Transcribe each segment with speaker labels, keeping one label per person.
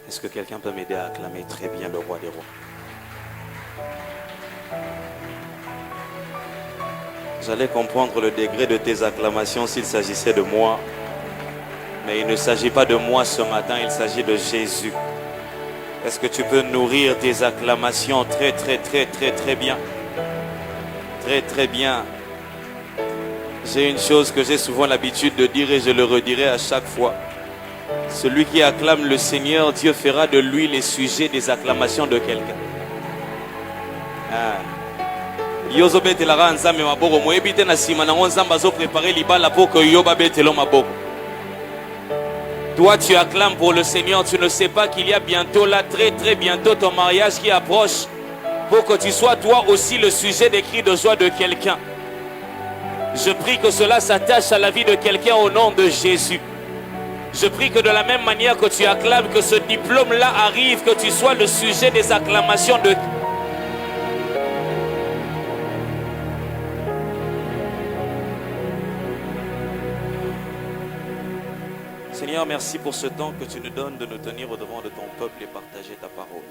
Speaker 1: Est-ce que quelqu'un peut m'aider à acclamer très bien le roi des rois? J'allais comprendre le degré de tes acclamations s'il s'agissait de moi. Mais il ne s'agit pas de moi ce matin, il s'agit de Jésus. Est-ce que tu peux nourrir tes acclamations très bien? Très bien. J'ai une chose que j'ai souvent l'habitude de dire et je le redirai à chaque fois. Celui qui acclame le Seigneur, Dieu fera de lui les sujets des acclamations de quelqu'un. Yozo betelara nzambe maboko moyebi te na sima na nzambe azo préparer libala pour que yoba betelo maboko. Toi tu acclames pour le Seigneur, tu ne sais pas qu'il y a bientôt là, très bientôt ton mariage qui approche pour que tu sois toi aussi le sujet des cris de joie de quelqu'un. Je prie que cela s'attache à la vie de quelqu'un au nom de Jésus. Je prie que de la même manière que tu acclames, que ce diplôme-là arrive, que tu sois le sujet des acclamations de... Seigneur, merci pour ce temps que tu nous donnes de nous tenir au devant de ton peuple et partager ta parole.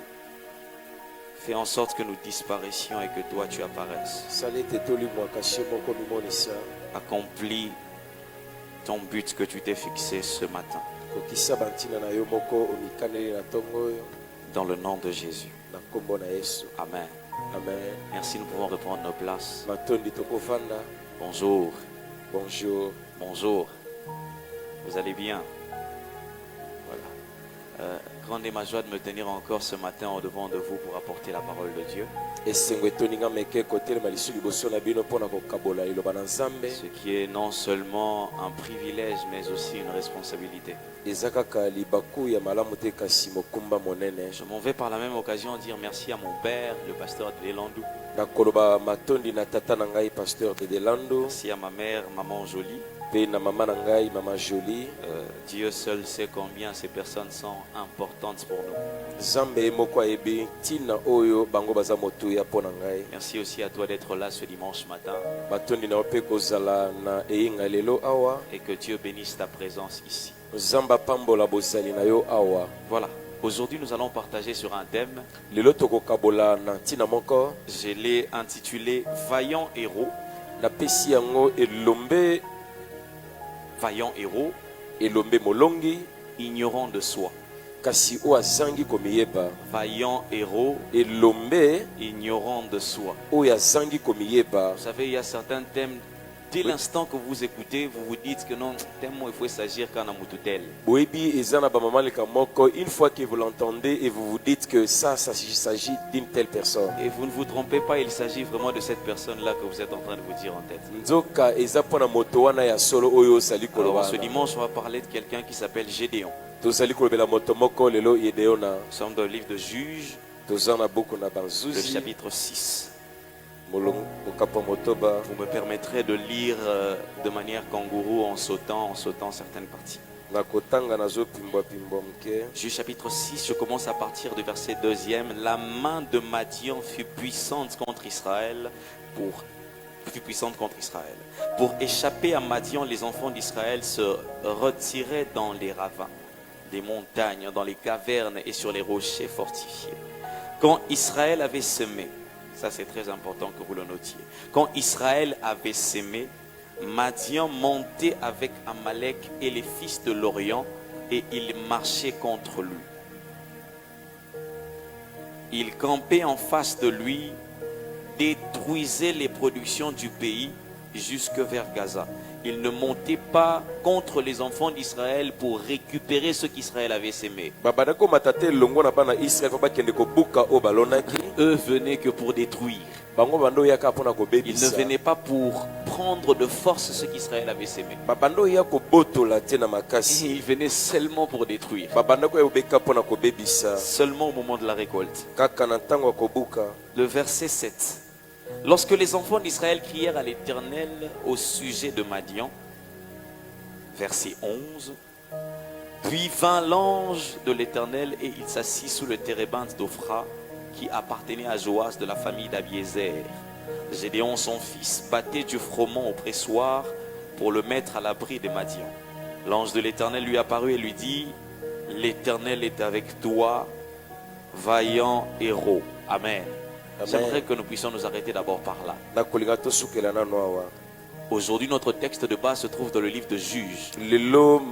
Speaker 1: Fais en sorte que nous disparaissions et que toi tu apparaisses. Accomplis ton but que tu t'es fixé ce matin. Dans le nom de Jésus. Amen.
Speaker 2: Amen.
Speaker 1: Merci, nous pouvons reprendre nos places.
Speaker 2: Bonjour.
Speaker 1: Bonjour. Bonjour. Vous allez bien? Voilà. Grande est ma joie de me tenir encore ce matin au devant de vous pour apporter la parole de Dieu. Ce qui est non seulement un privilège mais aussi une responsabilité. Je m'en vais par la même occasion dire merci à mon père, le pasteur de Delandou. Merci à ma mère, maman Jolie. Dieu seul sait combien ces personnes sont importantes pour nous. Merci aussi à toi d'être là ce dimanche matin. Et que Dieu bénisse ta présence ici. Voilà. Aujourd'hui, nous allons partager sur un thème. Je l'ai intitulé Vaillant héros. Vaillant héros, ignorant de soi. Vaillant héros, ignorant de soi. Vous savez, il y a certains thèmes. Dès l'instant que vous écoutez, vous vous dites que non, tellement il faut s'agir qu'un amoututel.
Speaker 2: Une fois que vous l'entendez et vous vous dites que ça s'agit d'une telle personne.
Speaker 1: Et vous ne vous trompez pas, il s'agit vraiment de cette personne-là que vous êtes en train de vous dire en tête. Alors, ce dimanche, on va parler de quelqu'un qui s'appelle Gédéon. Nous sommes dans le livre de Juges, le chapitre 6. Vous me permettrez de lire de manière kangourou en sautant certaines parties. Juge chapitre 6, je commence à partir du verset 2e. La main de Madian fut puissante contre Israël. Pour échapper à Madian, les enfants d'Israël se retiraient dans les ravins, des montagnes, dans les cavernes et sur les rochers fortifiés. Quand Israël avait semé, ça c'est très important que vous le notiez. Quand Israël avait sémé, Madian montait avec Amalek et les fils de l'Orient et il marchait contre lui. Il campait en face de lui, détruisait les productions du pays jusque vers Gaza. Il ne montait pas contre les enfants d'Israël pour récupérer ce qu'Israël avait sémé. Eux venaient que pour détruire. Ils ne venaient pas pour prendre de force ce qu'Israël avait sémé. Ils venaient seulement pour détruire. Seulement au moment de la récolte. Le verset 7. Lorsque les enfants d'Israël crièrent à l'Éternel au sujet de Madian, verset 11, puis vint l'ange de l'Éternel et il s'assit sous le térébinthe d'Ophra qui appartenait à Joas de la famille d'Abiézer. Gédéon son fils battait du froment au pressoir pour le mettre à l'abri des Madian. L'ange de l'Éternel lui apparut et lui dit: L'Éternel est avec toi, vaillant héros. Amen.
Speaker 2: Amen.
Speaker 1: J'aimerais que nous puissions nous arrêter d'abord par là.
Speaker 2: Nakolinga tosukela nano awa.
Speaker 1: Aujourd'hui, notre texte de base se trouve dans le livre de Juges.
Speaker 2: Lelo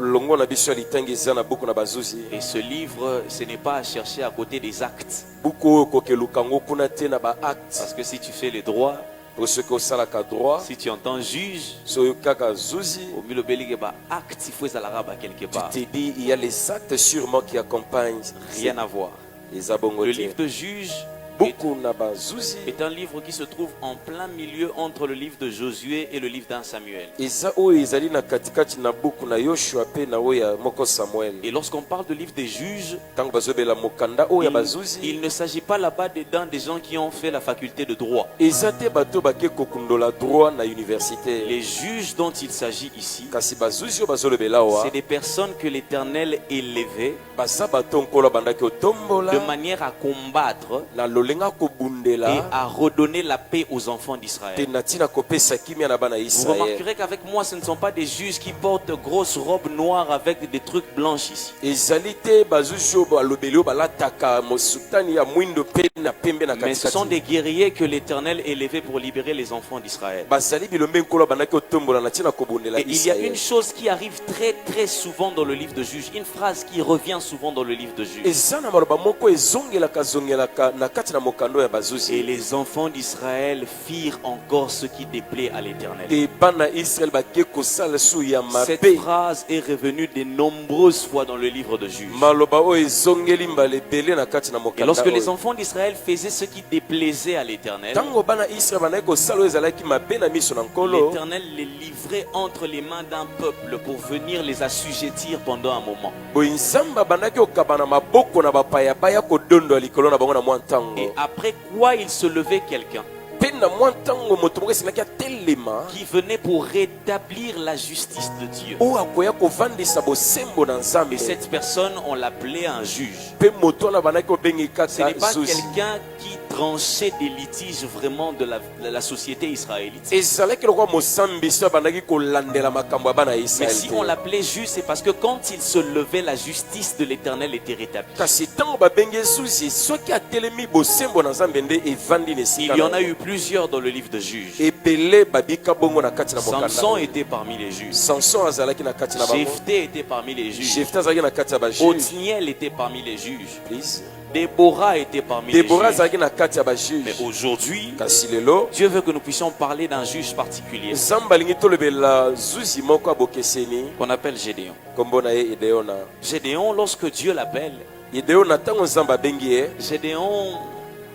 Speaker 2: longo na biso litangi zana buku na bazuzi.
Speaker 1: Et ce livre, ce n'est pas à chercher à côté des actes.
Speaker 2: Buku ko ke lukango kuna te na ba acte.
Speaker 1: Parce que si tu fais les droits,
Speaker 2: Pour ceux qui ont ka droit,
Speaker 1: si tu entends juge,
Speaker 2: so kaka zuzi,
Speaker 1: au milieu de acte, il faut ça quelque
Speaker 2: tu
Speaker 1: part.
Speaker 2: te dis il y a les actes sûrement qui accompagnent.
Speaker 1: Rien à voir.
Speaker 2: Les abongote.
Speaker 1: Le livre de Juges
Speaker 2: Buku na bazuzi.
Speaker 1: est un livre qui se trouve en plein milieu entre le livre de Josué et le livre d'un Samuel.
Speaker 2: Eza o ezali na katikati na buku na Yoshua pe na oya moko Samuel.
Speaker 1: Et lorsqu'on parle de livre des juges,
Speaker 2: Tango bazobela mokanda oya bazuzi.
Speaker 1: il ne s'agit pas là-bas dedans des gens qui ont fait la faculté de droit.
Speaker 2: Eza te bato bake kokundola droit na université.
Speaker 1: Les juges dont il s'agit ici,
Speaker 2: Kasi bazuzi o bazolobela wa.
Speaker 1: c'est des personnes que l'Éternel élevait
Speaker 2: Baza bato nkola bandaki otombola.
Speaker 1: de manière à combattre
Speaker 2: Na lolenga
Speaker 1: et
Speaker 2: kobundela.
Speaker 1: à redonner la paix aux enfants d'Israël.
Speaker 2: Te natina kopesa kimia na bana
Speaker 1: Vous
Speaker 2: Israël.
Speaker 1: remarquerez qu'avec moi, ce ne sont pas des juges qui portent de grosses robes noires avec des trucs blancs ici.
Speaker 2: Ezali te bazuzi o balobeli o balataka mosutani ya mwindo pe na pembe na
Speaker 1: Mais ce sont
Speaker 2: katikati.
Speaker 1: des guerriers que l'Éternel élevait pour libérer les enfants d'Israël.
Speaker 2: Bazali bilombe nkola bandaki otombola na tina kobundela
Speaker 1: Et il y a une
Speaker 2: Israël.
Speaker 1: chose qui arrive très très souvent dans le livre de Juges, une phrase qui revient souvent dans le livre de Juges.
Speaker 2: Eza na maloba moko ezongelaka zongelaka na kati na mokando ya
Speaker 1: Et
Speaker 2: bazuzi.
Speaker 1: les enfants d'Israël firent encore ce qui déplaît à l'Éternel.
Speaker 2: Et bana Israël bake kosala su ya
Speaker 1: Cette
Speaker 2: mabe.
Speaker 1: phrase est revenue de nombreuses fois dans le livre de Juges.
Speaker 2: Maloba o ezongeli mbala ebele na kati na
Speaker 1: Et
Speaker 2: mokanda
Speaker 1: lorsque les
Speaker 2: oyo.
Speaker 1: enfants d'Israël faisaient ce qui déplaisait à l'Éternel,
Speaker 2: Tango bana Israël banaki kosala oyo ezalaki mabe na miso na nkolo.
Speaker 1: l'Éternel les livrait entre les mains d'un peuple pour venir les assujettir pendant un moment.
Speaker 2: Boye nzamba bandaki okaba na maboko na bapaya baya kodondola likolo na bango na mwa
Speaker 1: Et
Speaker 2: ntango.
Speaker 1: après quoi il se levait quelqu'un
Speaker 2: Pe na mwa ntango moto moko esengaki atelema
Speaker 1: qui venait pour rétablir la justice de Dieu.
Speaker 2: oyo akoya kovandisa bosembo na
Speaker 1: Et
Speaker 2: nzambe.
Speaker 1: cette personne, on l'appelait un juge.
Speaker 2: Pe moto wana bandaki obengi
Speaker 1: Ce n'est
Speaker 2: kaka
Speaker 1: pas
Speaker 2: zuzi.
Speaker 1: quelqu'un qui tranchait des litiges vraiment de la société israélite.
Speaker 2: ezalaki lokola mosambisi oyo bandaki kolandela makambo ya bana ya
Speaker 1: Mais
Speaker 2: Israël
Speaker 1: si
Speaker 2: te.
Speaker 1: on l'appelait juge, c'est parce que quand il se levait, la justice de l'Éternel était rétablie.
Speaker 2: kasi ntango babengi zuzi soki atelemi bosembo na nzambe nde evandi na
Speaker 1: Il
Speaker 2: esika
Speaker 1: y en
Speaker 2: na
Speaker 1: a
Speaker 2: ye.
Speaker 1: eu plusieurs dans le livre de Juges.
Speaker 2: ebele babika bongo na kati na
Speaker 1: Samson
Speaker 2: mokanda.
Speaker 1: était parmi les juges.
Speaker 2: Samson azalaki na kati na bango.
Speaker 1: Jephthé était parmi les juges.
Speaker 2: Jephthé azalaki na kati ya bajuge.
Speaker 1: Othniel était parmi les juges.
Speaker 2: Please.
Speaker 1: Déborah était parmi les
Speaker 2: Deborah
Speaker 1: juges.
Speaker 2: azalaki na kati ya
Speaker 1: Mais
Speaker 2: bajuge.
Speaker 1: aujourd'hui,
Speaker 2: kasi lelo
Speaker 1: Dieu veut que nous puissions parler d'un juge particulier
Speaker 2: nzambe alingi tolobela zuzi moko abokeseni
Speaker 1: qu'on appelle Gédéon.
Speaker 2: kombo na ye Ideona.
Speaker 1: Gédéon, lorsque Dieu l'appelle,
Speaker 2: Ideona ntango nzambe abengi ye
Speaker 1: Gédéon,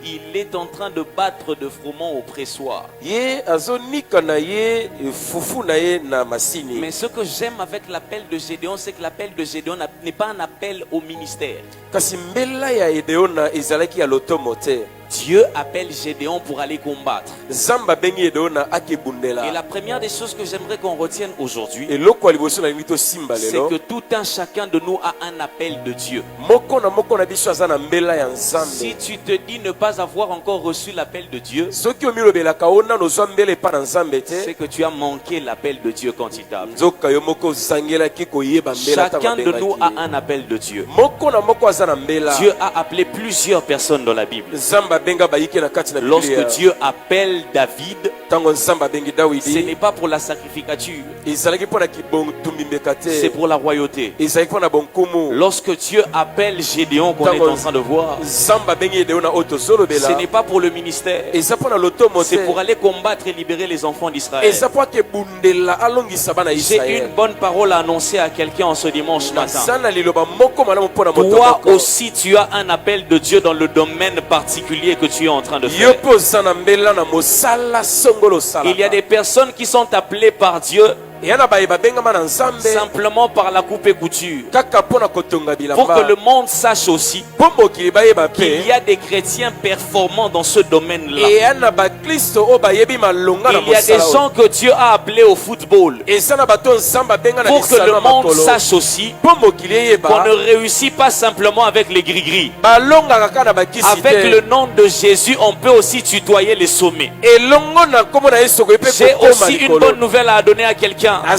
Speaker 1: il est en train de battre de froment au pressoir.
Speaker 2: ye azonika na ye fufu na ye na masini.
Speaker 1: Mais ce que j'aime avec l'appel de Gédéon, c'est que l'appel de Gédéon n'est pas un appel au ministère.
Speaker 2: kasi mbela ya Ideona ezalaki ya lotomo te.
Speaker 1: Dieu appelle Gédéon pour aller combattre.
Speaker 2: nzambe abengi Ideona
Speaker 1: Et
Speaker 2: akebundela.
Speaker 1: la première des choses que j'aimerais qu'on retienne aujourd'hui,
Speaker 2: eloko ya liboso na lingi tosimba
Speaker 1: c'est
Speaker 2: lelo
Speaker 1: que tout un chacun de nous a un appel de Dieu.
Speaker 2: moko na biso aza na mbela ya nzambe.
Speaker 1: Si tu te dis ne pas avoir encore reçu l'appel de Dieu,
Speaker 2: soki omilobelaka ona nozwa mbela epa na nzambe
Speaker 1: c'est
Speaker 2: te
Speaker 1: que tu as manqué l'appel de Dieu quand il t'a appelé.
Speaker 2: nzoka yo moko ozangelaki koyeba mbela ntango
Speaker 1: Chacun de nous a
Speaker 2: abengaki.
Speaker 1: un appel de Dieu.
Speaker 2: moko na moko aza na mbela.
Speaker 1: Dieu a appelé plusieurs personnes dans la Bible.
Speaker 2: nzambe abenga bayiki na kati na
Speaker 1: Lorsque
Speaker 2: Biblia.
Speaker 1: Dieu appelle David,
Speaker 2: ntango nzambe abengi
Speaker 1: ce
Speaker 2: Dawidi
Speaker 1: n'est pas pour la sacrificature,
Speaker 2: ezalaki mpo na kibontumimbeka
Speaker 1: c'est
Speaker 2: te
Speaker 1: pour la royauté.
Speaker 2: ezalaki mpo na bonkumu.
Speaker 1: Lorsque Dieu appelle Gédéon qu'on est en train de voir,
Speaker 2: nzambe abengi Edeona oyo
Speaker 1: ce
Speaker 2: tozolobela
Speaker 1: n'est pas pour le ministère,
Speaker 2: eza mpo na lotomo
Speaker 1: c'est pour
Speaker 2: te
Speaker 1: aller combattre et libérer les enfants d'Israël.
Speaker 2: eza mpo akebundela alongisa bana ya
Speaker 1: J'ai
Speaker 2: Israele.
Speaker 1: une bonne parole à annoncer à quelqu'un en ce dimanche matin.
Speaker 2: naza na liloba moko malamu mpo na moto
Speaker 1: Toi
Speaker 2: moko.
Speaker 1: aussi, tu as un appel de Dieu dans le domaine particulier que tu es en train de
Speaker 2: yo
Speaker 1: faire.
Speaker 2: mpe oza na mbela na mosala songolo
Speaker 1: Il y a
Speaker 2: osalaka.
Speaker 1: des personnes qui sont appelées par Dieu
Speaker 2: eya na baye babengama na nzambe
Speaker 1: simplement par la coupe et couture,
Speaker 2: kaka mpo na kotonga
Speaker 1: pour que le
Speaker 2: bilamba
Speaker 1: monde sache aussi
Speaker 2: mpo mokili bayeba
Speaker 1: qu'il y
Speaker 2: mpe
Speaker 1: a des chrétiens performants dans ce domaine-là.
Speaker 2: eya na baklisto oyo bayebi malonga na
Speaker 1: Il y a des
Speaker 2: mosala
Speaker 1: gens
Speaker 2: oyo.
Speaker 1: que Dieu a appelés au football
Speaker 2: eza na bato nzambe abenga na
Speaker 1: pour que
Speaker 2: lisano
Speaker 1: le
Speaker 2: ya
Speaker 1: monde
Speaker 2: makolo
Speaker 1: sache aussi
Speaker 2: mpo mokili
Speaker 1: qu'on
Speaker 2: eyeba
Speaker 1: ne réussit pas simplement avec les gris-gris.
Speaker 2: balongaka kaka na bakisi
Speaker 1: Avec le
Speaker 2: te
Speaker 1: nom de Jésus, on peut aussi tutoyer les sommets.
Speaker 2: elongo na nkombo na yesu okoki mpe
Speaker 1: J'ai
Speaker 2: kokoma
Speaker 1: aussi une bonne
Speaker 2: likolo.
Speaker 1: nouvelle à donner à quelqu'un. bien.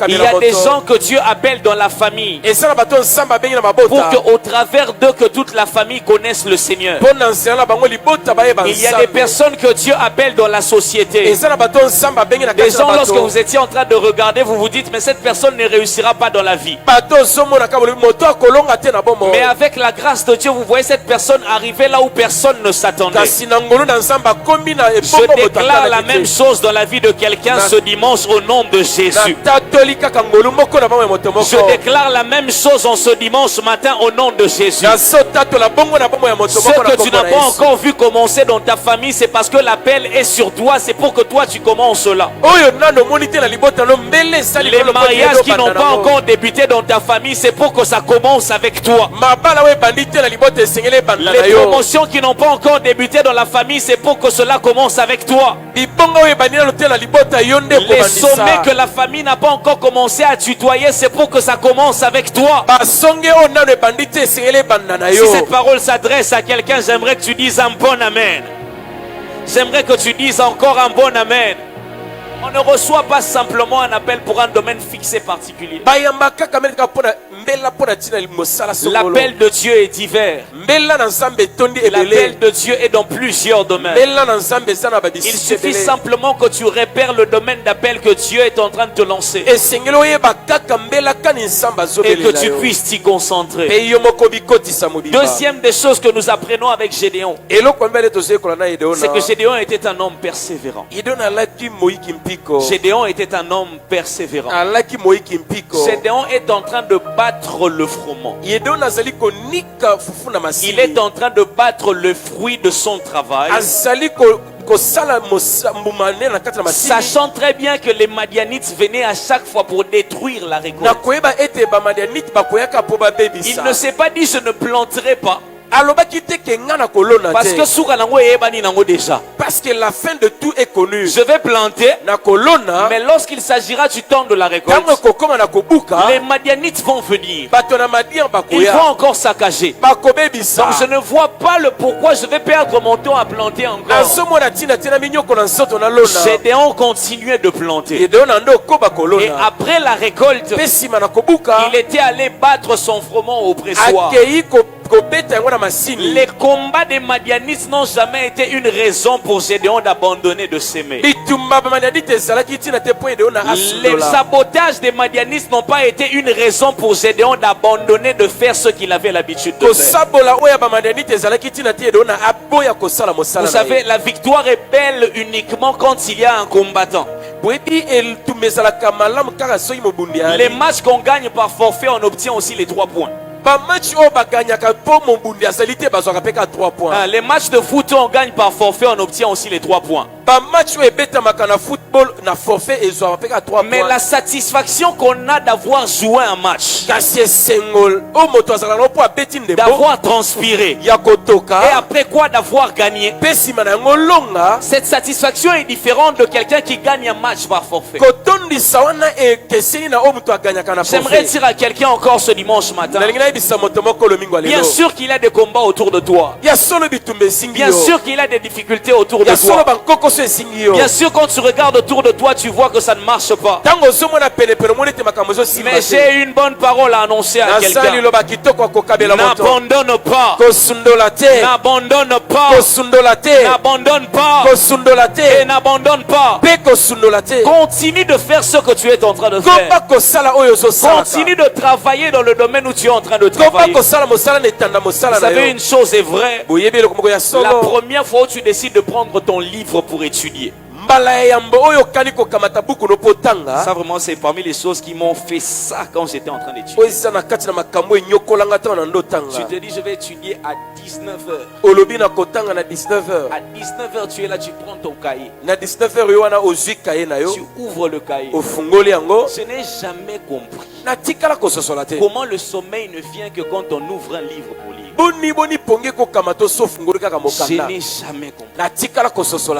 Speaker 1: Il y a des gens que Dieu appelle dans la famille pour qu'au travers d'eux que toute la famille connaisse le Seigneur. Il y a des personnes que Dieu appelle dans la société. Des gens, lorsque vous étiez en train de regarder, vous vous dites, mais cette personne ne réussira pas dans la vie. Mais avec la grâce de Dieu, vous voyez cette personne arriver là où personne ne s'attendait. Je déclare la même chose dans la vie de quelqu'un ce dimanche au nom de Jésus. Je déclare la même chose en ce dimanche matin au nom de Jésus. Ce que tu n'as pas encore vu commencer dans ta famille, c'est parce que l'appel est sur toi. C'est pour que toi tu commences là. Les mariages qui n'ont pas encore débuté dans ta famille, c'est pour que ça commence avec toi. Les promotions qui n'ont pas encore débuté dans la famille, c'est pour que cela commence avec toi. Les sommets que la famille n'a pas encore commencé à tutoyer, c'est pour que ça commence avec toi. Si cette parole s'adresse à quelqu'un, j'aimerais que tu dises un bon amen. J'aimerais que tu dises encore un bon amen. On ne reçoit pas simplement un appel pour un domaine fixé particulier. L'appel de Dieu est divers. L'appel de Dieu est dans plusieurs domaines. Il suffit simplement que tu repères le domaine d'appel que Dieu est en train de te lancer et que tu puisses t'y concentrer. Deuxième des choses que nous apprenons avec Gédéon, c'est que Gédéon était un homme persévérant. Gédéon était un homme persévérant. Gédéon est en train de battre le froment. Il est en train de battre le fruit de son travail, sachant très bien que les Madianites venaient à chaque fois pour détruire la récolte. Il ne s'est pas dit je ne planterai pas. Parce que déjà.
Speaker 2: Parce que la fin de tout est connue.
Speaker 1: Je vais planter, mais lorsqu'il s'agira du temps de la récolte, les Madianites vont venir. Ils vont encore saccager. Donc je ne vois pas le pourquoi je vais perdre mon temps à planter encore. Gédéon continuait de planter. Et après la récolte, il était allé battre son froment au pressoir. Les combats des Madianites n'ont jamais été une raison pour Gédéon d'abandonner de s'aimer. Les sabotages des Madianites n'ont pas été une raison pour Gédéon d'abandonner de faire ce qu'il avait l'habitude de faire. Vous savez, la victoire est belle uniquement quand il y a un combattant. Les matchs qu'on gagne par forfait, on obtient aussi les 3 points. Les matchs de foot, on gagne par forfait, on obtient aussi les 3 points. Mais la satisfaction qu'on a d'avoir joué un match, d'avoir transpiré, et après quoi d'avoir gagné, cette satisfaction est différente de quelqu'un qui gagne un match par forfait. J'aimerais dire à quelqu'un encore ce dimanche matin, bien sûr qu'il y a des combats autour de toi. Bien sûr qu'il y a des difficultés autour de toi. Bien sûr, quand tu regardes autour de toi, tu vois que ça ne marche pas. Mais j'ai une bonne parole à annoncer à quelqu'un. N'abandonne pas. N'abandonne pas. N'abandonne pas. Et n'abandonne pas. Continue de faire ce que tu es en train de faire. Continue de travailler dans le domaine où tu es en train de travailler. Vous savez, une chose est vraie. La première fois où tu décides de prendre ton livre pour étudier, ça vraiment c'est parmi les choses qui m'ont fait ça quand j'étais en train d'étudier. Tu te dis je vais étudier à 19h. À 19h tu es là, tu prends ton cahier. Tu ouvres le cahier. Je n'ai jamais compris comment le sommeil ne vient que quand on ouvre un livre pour lire. Je n'ai jamais compris.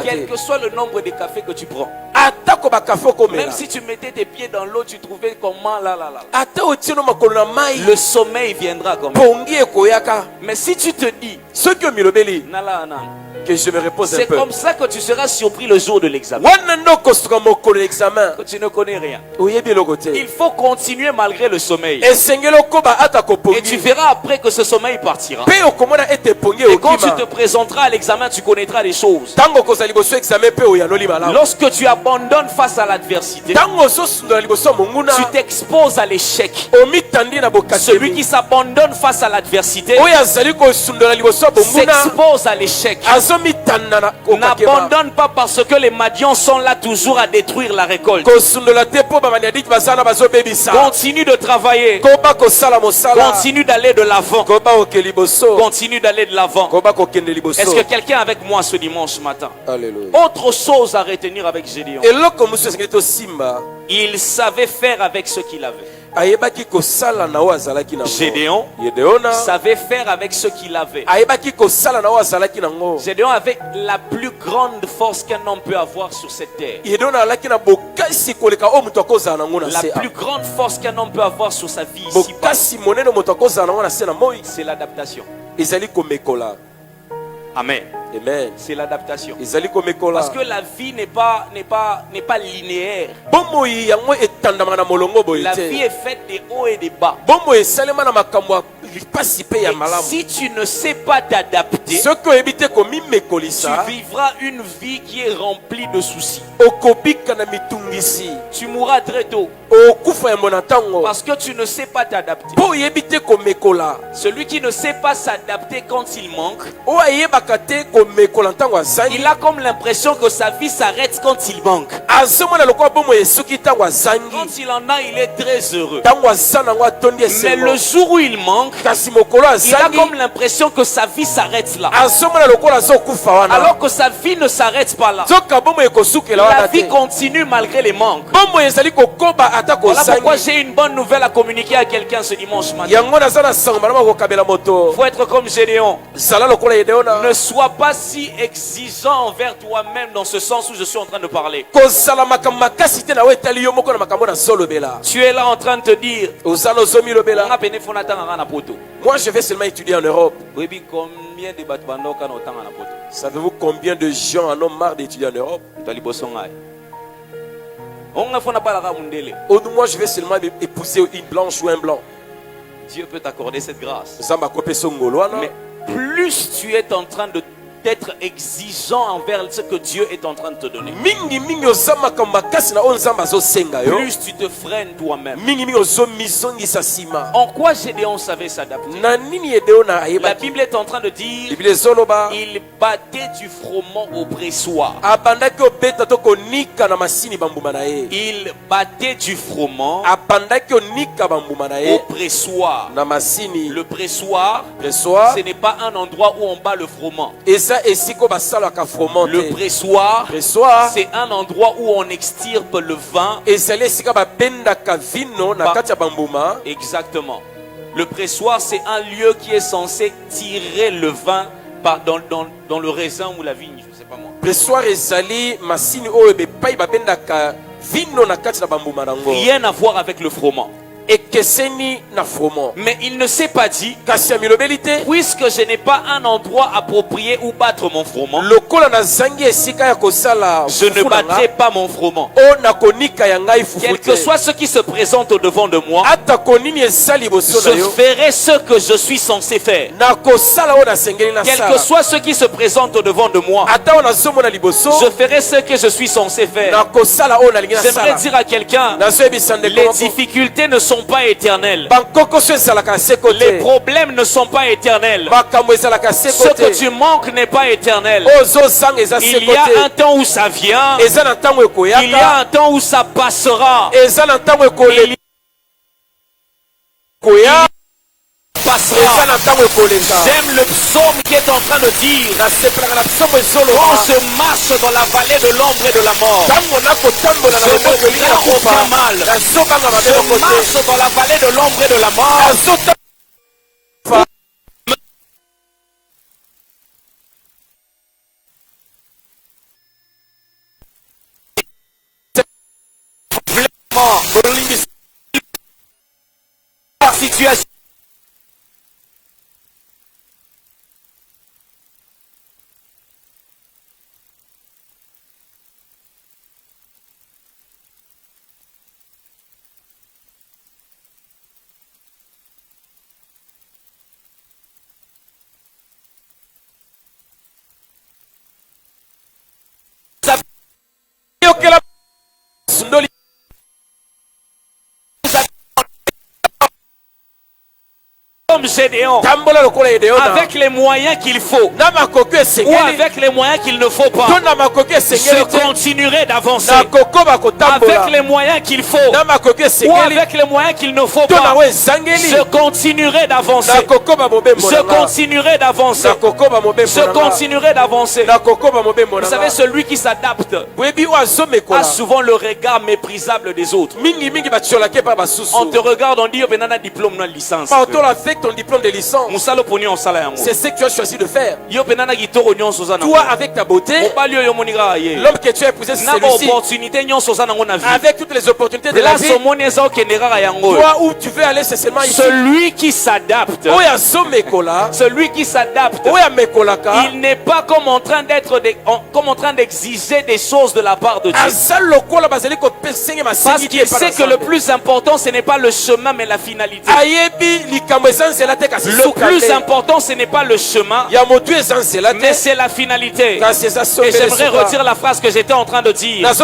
Speaker 1: Quel que soit le nombre de cafés que tu prends,
Speaker 2: atako bakafe
Speaker 1: Même
Speaker 2: okomela
Speaker 1: si tu mettais tes pieds dans l'eau, tu trouvais comment là.
Speaker 2: ata otie no makolo na mai
Speaker 1: Le sommeil viendra comme ça.
Speaker 2: pongi ekoyaka
Speaker 1: Mais si tu te dis,
Speaker 2: soki omilobeli
Speaker 1: nala.
Speaker 2: que je me repose un
Speaker 1: C'est
Speaker 2: peu
Speaker 1: comme ça que tu seras surpris le jour de l'examen.
Speaker 2: wana nde okosuka mokolo ya examen
Speaker 1: Que tu ne connais rien.
Speaker 2: oyebi eloko te
Speaker 1: Il faut continuer malgré le sommeil.
Speaker 2: esengeli okoba ata
Speaker 1: Et tu
Speaker 2: kopongi
Speaker 1: verras après que ce sommeil partira.
Speaker 2: mpe okomona ete pongi
Speaker 1: Et quand tu
Speaker 2: ekokima
Speaker 1: te présenteras à l'examen, tu connaîtras des choses.
Speaker 2: ntango okozala liboso ya examen mpe oyanoli malamu
Speaker 1: Lorsque tu abandonnes face à l'adversité,
Speaker 2: ntango ozosundola liboso ya monguna
Speaker 1: tu t'exposes à l'échec.
Speaker 2: omitandi na
Speaker 1: Celui
Speaker 2: bokateli
Speaker 1: qui s'abandonne face à l'adversité
Speaker 2: oyo azali kosundola liboso ya bonguna
Speaker 1: s'expose à l'échec.
Speaker 2: azomitanda na kokakeba
Speaker 1: N'abandonne pas parce que les Madians sont là toujours à détruire la récolte.
Speaker 2: kosundola te mpo bamaniadiki baza na bazobebisa
Speaker 1: Continue de travailler.
Speaker 2: koba kosala mosala
Speaker 1: Continue d'aller de l'avant.
Speaker 2: koba oke liboso
Speaker 1: Continue d'aller de l'avant.
Speaker 2: koba kokende liboso
Speaker 1: Est-ce que quelqu'un avec moi ce dimanche matin?
Speaker 2: Alléluia.
Speaker 1: Autre chose à retenir avec Gédéon.
Speaker 2: eloko mosusu esengeli tosimba
Speaker 1: Il savait faire avec ce qu'il avait.
Speaker 2: ayebaki kosala na oyo azalaki nango
Speaker 1: Gédéon
Speaker 2: Gedeona
Speaker 1: savait faire avec ce qu'il avait.
Speaker 2: ayebaki kosala na oyo azalaki nango
Speaker 1: Gédéon avait la plus grande force qu'un homme peut avoir sur cette terre.
Speaker 2: Gedeona alaki na bokasi koleka oyo moto akozala nango na
Speaker 1: La
Speaker 2: se
Speaker 1: plus grande force qu'un homme peut avoir sur sa vie ici,
Speaker 2: bokasi monene moto akozala nango na se na moi
Speaker 1: c'est l'adaptation.
Speaker 2: ezali komekola
Speaker 1: Amen.
Speaker 2: amen
Speaker 1: C'est l'adaptation.
Speaker 2: ezali komekola
Speaker 1: Parce que la vie n'est pas linéaire.
Speaker 2: bomoi yango etandamaka na molongo boye
Speaker 1: La vie
Speaker 2: te
Speaker 1: est faite des hauts et des bas.
Speaker 2: bomoi esalema na makambo ya lipasi mpe ya
Speaker 1: Et
Speaker 2: malamu
Speaker 1: si tu ne sais pas t'adapter,
Speaker 2: soki oyebi te
Speaker 1: tu
Speaker 2: komimekolisa
Speaker 1: vivras une vie qui est remplie de soucis.
Speaker 2: okobika na mitungisi
Speaker 1: Tu mourras très tôt
Speaker 2: okufa yambo na ntango
Speaker 1: parce que tu ne sais pas t'adapter.
Speaker 2: mpo oyebi te komekola
Speaker 1: Celui qui ne sait pas s'adapter quand il manque,
Speaker 2: oyo ayebaka te komekola ntango azangi
Speaker 1: il a comme l'impression que sa vie s'arrête quand il manque.
Speaker 2: azomona lokola bomoi esuki ntango azangi
Speaker 1: Quand il en a, il est très heureux.
Speaker 2: ntango aza nango atondi
Speaker 1: Mais le
Speaker 2: esengo
Speaker 1: jour où il manque,
Speaker 2: kasi mokolo
Speaker 1: il a
Speaker 2: azangi
Speaker 1: comme l'impression que sa vie s'arrête là.
Speaker 2: azomona lokola azokufa wana
Speaker 1: Alors que sa vie ne s'arrête pas là.
Speaker 2: nzoka bomoi ekosukela
Speaker 1: La
Speaker 2: wana
Speaker 1: vie
Speaker 2: te
Speaker 1: continue malgré les manques.
Speaker 2: bomoi ezali kokoba ata
Speaker 1: Voilà pourquoi
Speaker 2: kozangi
Speaker 1: j'ai une bonne nouvelle à communiquer à quelqu'un ce dimanche matin.
Speaker 2: yango naza na sango banama kokabela moto
Speaker 1: Il faut être comme Gédéon.
Speaker 2: zala lokola Gedeona
Speaker 1: Ne sois pas si exigeant envers toi-même dans ce sens où je suis en train de parler.
Speaker 2: kozala makambo makasi te na oyo etali yo moko na makambo nazolobela
Speaker 1: Tu es là en train de te dire,
Speaker 2: ozala ozomilobela
Speaker 1: "Nga pene fona tanga na poto."
Speaker 2: moi je vais seulement étudier en Europe
Speaker 1: Webi combien de bato bandoka na otanga na poto?
Speaker 2: savez-vous combien de gens en ont marre d'étudier en Europe
Speaker 1: Tali boso ngai. Onga fona pala ka mundele.
Speaker 2: moi je vais seulement épouser une blanche ou un blanc
Speaker 1: Dieu peut t'accorder cette grâce.
Speaker 2: zamba kopeso ngolo wana
Speaker 1: Mais plus tu es en train d'être exigeant envers ce que Dieu est en train de te donner,
Speaker 2: mingi oza makambo makasi na oyo nzambe azosenga yo
Speaker 1: plus tu te freines toi-même.
Speaker 2: mingi ozomizongisa nsima
Speaker 1: En quoi Gédéon savait s'adapter?
Speaker 2: na nini Gedeona
Speaker 1: La
Speaker 2: ayebaki
Speaker 1: Bible est en train de dire,
Speaker 2: biblia ezoloba
Speaker 1: il battait du froment au pressoir.
Speaker 2: abandaki obeta to konika na masini bambuma na ye
Speaker 1: Il battait du froment
Speaker 2: abandaki onika bambuma na
Speaker 1: au
Speaker 2: ye
Speaker 1: pressoir.
Speaker 2: na masini
Speaker 1: Le pressoir,
Speaker 2: pressoir
Speaker 1: ce n'est pas un endroit où on bat le froment.
Speaker 2: eza esiko basalaka froment
Speaker 1: Le
Speaker 2: te
Speaker 1: pressoir,
Speaker 2: pressoir
Speaker 1: c'est un endroit où on extirpe le vin.
Speaker 2: ezali esika babendaka vino na kati ya bambuma
Speaker 1: Exactement. Le pressoir, c'est un lieu qui est censé tirer le vin dans le raisin ou la vigne. Je ne sais pas moi.
Speaker 2: pressoir ezali masini oyo bepai babendaka vino na kati na bambuma nango
Speaker 1: Rien à voir avec le froment.
Speaker 2: ekeseni na froment
Speaker 1: Mais il ne s'est pas dit,
Speaker 2: kasi amilobeli te
Speaker 1: puisque je n'ai pas un endroit approprié où battre mon froment,
Speaker 2: lokola nazangi esika ya kosala
Speaker 1: je ne
Speaker 2: fufu na nga,
Speaker 1: battrai pas mon froment.
Speaker 2: oyo nakonika ya ngai fufu
Speaker 1: Quel que
Speaker 2: te
Speaker 1: soit ce qui se présente au devant de moi,
Speaker 2: ata konini eza liboso na
Speaker 1: je
Speaker 2: yo
Speaker 1: ferai ce que je suis censé faire.
Speaker 2: nakosala oyo nasengeli
Speaker 1: Quel que
Speaker 2: nasala
Speaker 1: soit ce qui se présente au devant de moi,
Speaker 2: ata oyo nazomona liboso
Speaker 1: je ferai ce que je suis censé faire.
Speaker 2: nakosala oyo nalingi
Speaker 1: J'aimerais
Speaker 2: nasala
Speaker 1: dire à quelqu'un,
Speaker 2: nazoyebisa ndeko
Speaker 1: les
Speaker 2: moko
Speaker 1: difficultés ne sont pas éternelles.
Speaker 2: bankokoso ezalaka na se
Speaker 1: Les
Speaker 2: kote
Speaker 1: problèmes ne sont pas éternels.
Speaker 2: makambo ezalaka se
Speaker 1: Ce que
Speaker 2: kote
Speaker 1: tu manques n'est pas éternel.
Speaker 2: oyo ozozanga eza se
Speaker 1: Il y a un
Speaker 2: kote
Speaker 1: temps où ça vient.
Speaker 2: eza na ntango
Speaker 1: Il y a
Speaker 2: ekoyaka
Speaker 1: un temps où ça passera.
Speaker 2: eza na ntango
Speaker 1: Il
Speaker 2: ekoya eza
Speaker 1: passera.
Speaker 2: na ntango ekoleka
Speaker 1: J'aime le psaume qui est en train de dire,
Speaker 2: nasepelaka na psomo
Speaker 1: quand
Speaker 2: ezoloba
Speaker 1: je marche dans la vallée de l'ombre et de la mort,
Speaker 2: ntango nakotambola na
Speaker 1: je
Speaker 2: loboko
Speaker 1: ne
Speaker 2: elingi na
Speaker 1: crains
Speaker 2: kufa
Speaker 1: aucun mal.
Speaker 2: nazobanga mabe
Speaker 1: Je
Speaker 2: moko te
Speaker 1: marche dans la vallée de l'ombre et de la mort.
Speaker 2: nazota
Speaker 1: situation. Comme Gédéon, avec les moyens qu'il faut ou avec les moyens qu'il ne faut pas, je continuerai d'avancer. Avec les moyens qu'il faut ou avec les moyens qu'il ne faut pas, je continuerai d'avancer. Je continuerai d'avancer. Je continuerai d'avancer. Vous savez, celui qui s'adapte a souvent le regard méprisable des autres. On te regarde, on dit on a un diplôme, une licence.
Speaker 2: Ton diplôme de licence, c'est ce que tu as choisi de faire. Toi, avec ta beauté, l'homme que tu as épousé, c'est celui-ci. Avec toutes les opportunités de la vie, toi où tu veux aller, c'est seulement ici.
Speaker 1: Celui qui s'adapte, il n'est pas comme en train d'être comme en train d'exiger des choses de la part de Dieu. Parce qu'il sait que le plus important, ce n'est pas le chemin, mais la finalité. Le plus important, ce n'est pas le chemin, mais c'est la finalité. Et j'aimerais redire la phrase que j'étais en train de dire. La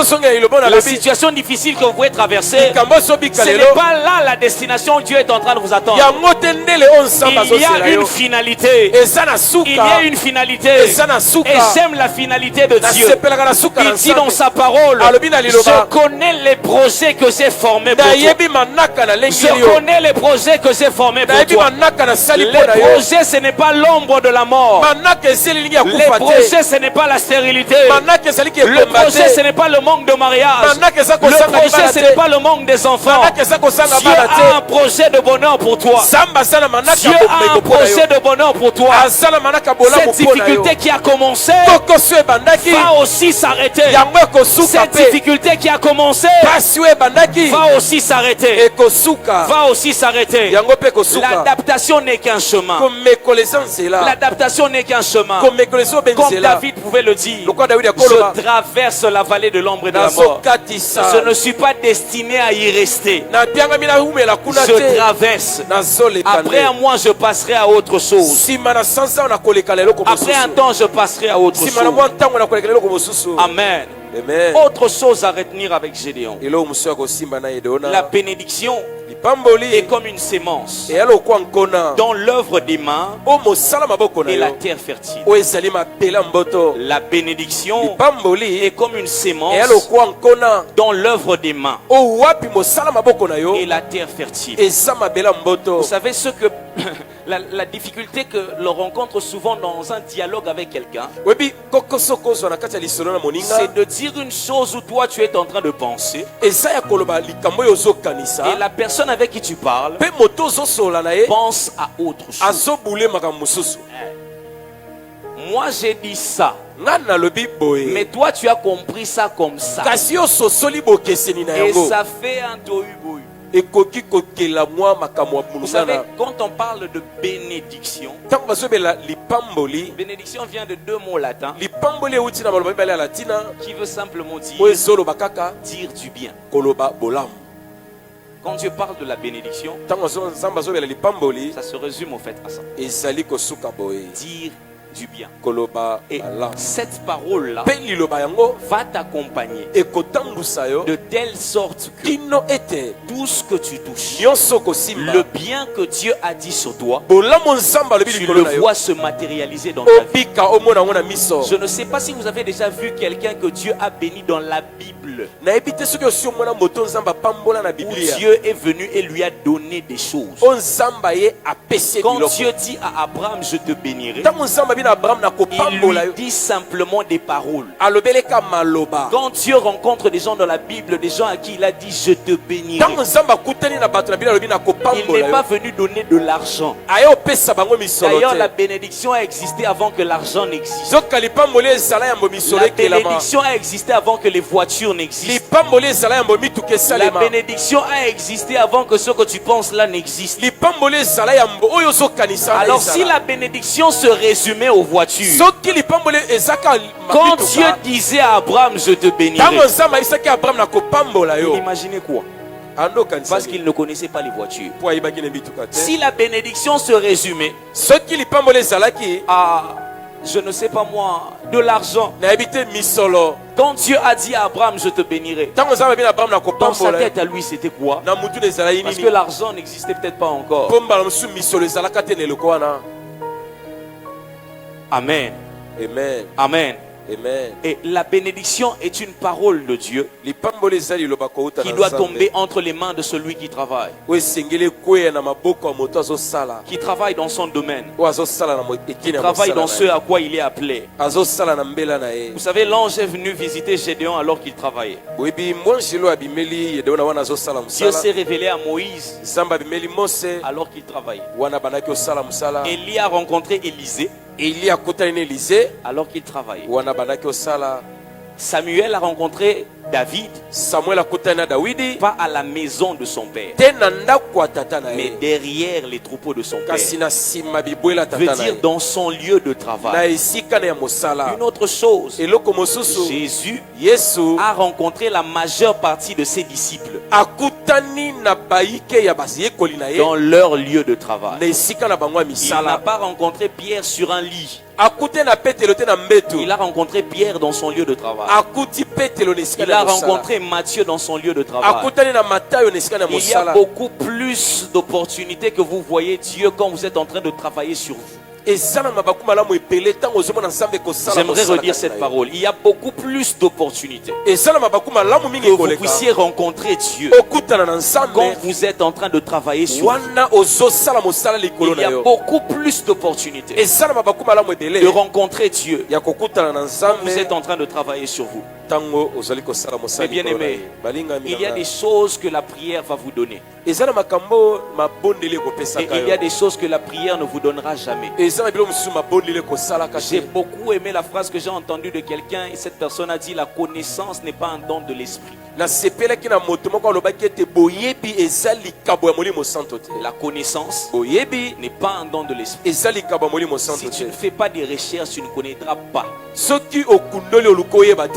Speaker 1: situation difficile que vous pouvez traverser, ce n'est pas là la destination où Dieu est en train de vous attendre. Il y a une finalité. Il y a une finalité. Et j'aime la finalité de Dieu. Il dit dans sa parole, je connais les projets que j'ai formés pour toi. Je connais les projets que j'ai formés pour toi. Les projets, ce n'est pas l'ombre de la mort. Les projets, ce n'est pas la stérilité. Le projet, ce n'est pas le manque de mariage. Le projet, ce n'est pas le manque des enfants. Dieu a un projet de bonheur pour toi. Dieu a un projet de bonheur pour toi. Cette difficulté qui a commencé va aussi s'arrêter. Cette difficulté qui a commencé va aussi s'arrêter. Va aussi s'arrêter. L'adaptation n'est qu'un chemin. L'adaptation n'est qu'un chemin. Comme David pouvait le dire, je traverse la vallée de l'ombre et de la mort. Je ne suis pas destiné à y rester. Je traverse. Après un mois, je passerai à autre chose. Après un temps, je passerai à autre chose. Amen.
Speaker 2: Amen.
Speaker 1: Autre chose à retenir avec Gédéon. La bénédiction est comme une sémence dans l'œuvre des mains et la terre fertile. La bénédiction est comme une sémence dans l'œuvre des mains et la terre fertile. Vous savez ce que la difficulté que l'on rencontre souvent dans un dialogue avec quelqu'un, c'est de dire une chose où toi tu es en train de penser et la personne avec qui tu parles pense à autre chose. Moi j'ai dit ça, mais toi tu as compris ça comme ça, et ça fait un tohu-bohu. Vous savez, quand on parle de bénédiction, bénédiction vient de deux mots latins qui veut simplement dire du bien. Quand Dieu parle de la bénédiction, ça se résume au fait à ça. Dire du bien. Et cette parole-là va t'accompagner de telle sorte que tout ce que tu touches, le bien que Dieu a dit sur toi, tu le vois se matérialiser dans ta vie. Je ne sais pas si vous avez déjà vu quelqu'un que Dieu a béni dans la Bible, où Dieu est venu et lui a donné des choses. Quand Dieu dit à Abraham, je te bénirai, Il lui dit simplement des paroles. Quand Dieu rencontre des gens dans la Bible, des gens à qui il a dit je te bénirai, il n'est pas venu donner de l'argent. D'ailleurs, la bénédiction a existé avant que l'argent n'existe. La bénédiction a existé avant que les voitures n'existent. La bénédiction a existé avant que ce que tu penses là n'existe. Alors si la bénédiction se résumait aux voitures, quand Dieu disait à Abraham je te bénirai, imaginez quoi? Parce qu'il ne connaissait pas les voitures. Si la bénédiction se résumait à, je ne sais pas moi, de l'argent, quand Dieu a dit à Abraham je te bénirai, dans sa tête à lui c'était quoi? Parce que l'argent n'existait peut-être pas encore. Amen.
Speaker 2: Amen.
Speaker 1: Amen.
Speaker 2: Amen.
Speaker 1: Et la bénédiction est une parole de Dieu qui doit tomber entre les mains de celui qui travaille, qui travaille dans son domaine, qui travaille dans ce à quoi il est appelé. Vous savez, l'ange est venu visiter Gédéon alors qu'il travaillait. Dieu s'est révélé à Moïse alors qu'il travaillait. Élie a rencontré Élisée alors qu'il travaillait. Samuel a rencontré David, pas à la maison de son père, mais derrière les troupeaux de son père. Veut dire dans son lieu de travail. Une autre chose, Jésus a rencontré la majeure partie de ses disciples dans leur lieu de travail. Il n'a pas rencontré Pierre sur un lit. Il a rencontré Pierre dans son lieu de travail. Il a rencontré Matthieu dans son lieu de travail. Il y a beaucoup plus d'opportunités que vous voyez Dieu quand vous êtes en train de travailler sur vous. J'aimerais redire cette parole. Il y a beaucoup plus d'opportunités que vous puissiez rencontrer Dieu quand vous êtes en train de travailler sur vous. Il y a beaucoup plus d'opportunités de rencontrer Dieu quand vous êtes en train de travailler sur vous. Mais bien aimé, il y a des choses que la prière va vous donner. Et il y a des choses que la prière ne vous donnera jamais. J'ai beaucoup aimé la phrase que j'ai entendue de quelqu'un et cette personne a dit: la connaissance n'est pas un don de l'esprit. La connaissance n'est pas un don de l'esprit. Si tu ne fais pas des recherches, tu ne connaîtras pas.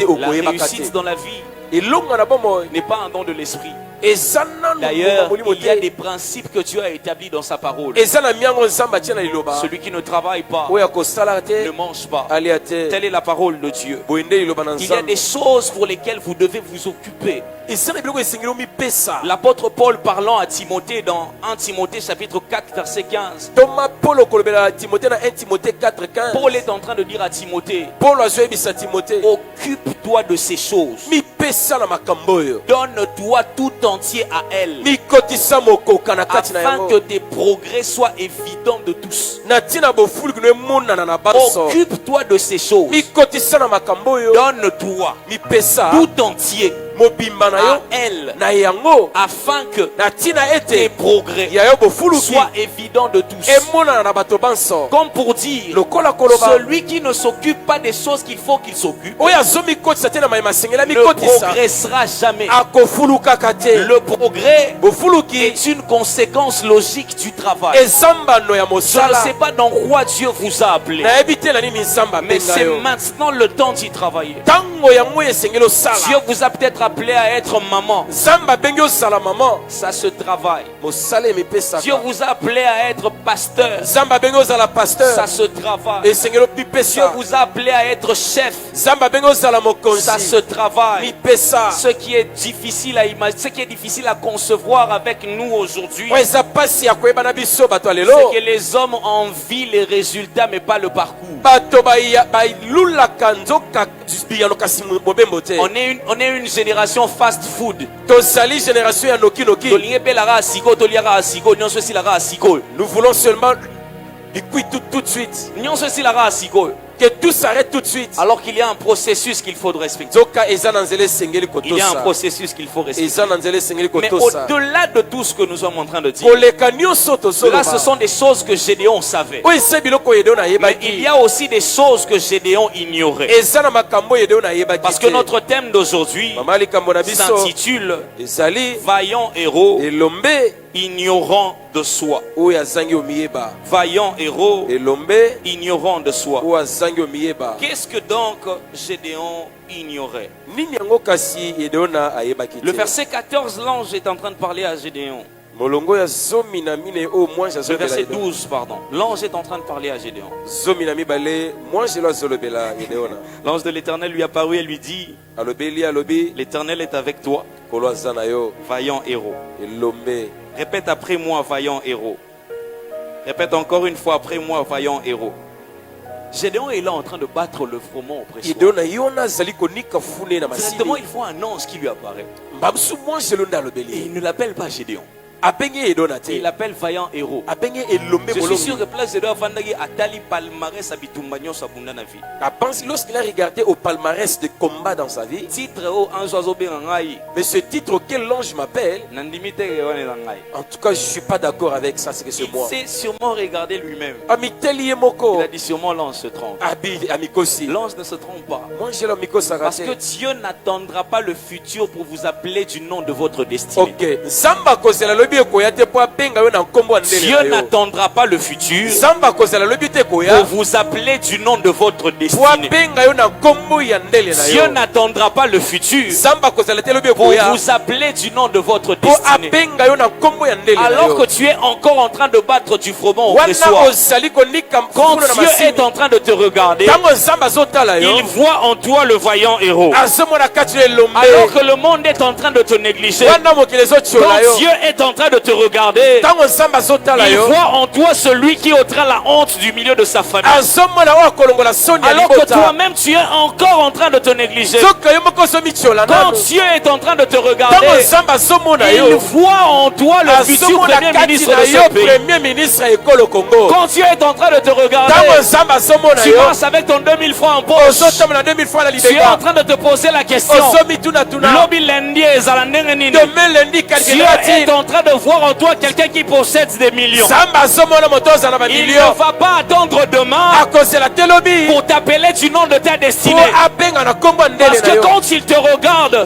Speaker 1: La réussite dans la vie n'est pas un don de l'esprit. D'ailleurs, il y a des principes que Dieu a établis dans sa parole. Celui qui ne travaille pas ne mange pas. Telle est la parole de Dieu. Il y a des choses pour lesquelles vous devez vous occuper. L'apôtre Paul parlant à Timothée dans 1 Timothée chapitre 4 verset 15. Paul est en train de dire à Timothée: occupe-toi de ces choses. Donne-toi tout entier à elle, afin que tes progrès soient évidents de tous. Occupe-toi de ces choses. Donne-toi tout entier à elle, afin que tes progrès soient évidents de tous. Comme pour dire, celui qui ne s'occupe pas des choses qu'il faut qu'il s'occupe ne progressera jamais. Le progrès est une conséquence logique du travail. Je ne sais pas dans quoi Dieu vous a appelé, mais c'est maintenant le temps d'y travailler. Dieu vous a peut-être appelé à être maman. Ça se travaille. Dieu vous a appelé à être pasteur. Ça se travaille. Dieu vous a appelé à être chef. Ça se travaille. Ce qui est difficile à imaginer, ce qui est difficile à concevoir avec nous aujourd'hui, c'est que les hommes envient les résultats mais pas le parcours. On est une génération fast food. Nous voulons seulement
Speaker 2: tout de suite.
Speaker 3: Que tout s'arrête tout de suite.
Speaker 2: Alors qu'il y a un processus qu'il faut respecter.
Speaker 3: Il
Speaker 2: y a un processus qu'il faut respecter.
Speaker 3: Mais
Speaker 2: au-delà de tout ce que nous sommes en train de dire, là ce sont des choses que Gédéon savait. Mais il y a aussi des choses que Gédéon ignorait. Parce que notre thème d'aujourd'hui s'intitule Vaillant héros, ignorant de soi. Vaillant héros, ignorant de soi. Qu'est-ce que donc Gédéon ignorait? Le verset 14, l'ange est en train de parler à Gédéon. Le verset 12, pardon. L'ange est en train de parler à Gédéon. L'ange de l'Éternel lui apparut et lui dit: l'Éternel est avec toi, vaillant héros. Répète après moi, vaillant héros. Répète encore une fois après moi, vaillant héros. Gédéon est là en train de battre le froment oppresseur. Directement, il faut un ange qui lui apparaît. Et il ne l'appelle pas Gédéon. Il l'appelle vaillant héros. Je suis sûr que place de Vandagi a tali palmarès abitumbanyo sabunda na vie.
Speaker 3: Lorsqu'il a regardé au palmarès de combat dans sa vie,
Speaker 2: Titre au ange ozo bengai.
Speaker 3: mais ce titre auquel l'ange m'appelle,
Speaker 2: Nandimite wane ngai.
Speaker 3: en tout cas je suis pas d'accord avec ça, c'est que c'est moi.
Speaker 2: Il s'est sûrement regardé lui-même.
Speaker 3: Il
Speaker 2: Il a dit sûrement l'ange se trompe.
Speaker 3: L'ange
Speaker 2: L'ange ne se trompe pas.
Speaker 3: Parce
Speaker 2: Parce que Dieu n'attendra pas le futur pour vous appeler du nom de votre destinée.
Speaker 3: ok.
Speaker 2: Dieu n'attendra pas le futur pour vous appeler du nom de votre destinée. Dieu n'attendra pas le futur pour vous appeler du nom de votre destinée. Alors que tu es encore en train de battre du froment au pressoir, quand Dieu est en train de te regarder, il voit en toi le vaillant héros. Alors que le monde est en train de te négliger, quand Dieu est en train de te regarder, il voit en toi celui qui ôtera la honte du milieu de sa famille. Alors que toi-même tu es encore en train de te négliger, quand Dieu est en train de te regarder, il voit en toi le futur premier ministre de ce pays. Quand Dieu est en train de te regarder, tu marches avec ton 2000 francs en poche, tu es en train de te poser la question: Lobby lundi ezala ndenge nini? Dieu est en train de voir en toi quelqu'un qui possède des millions. Il ne va pas attendre demain pour t'appeler du nom de ta destinée. Parce que quand il te regarde,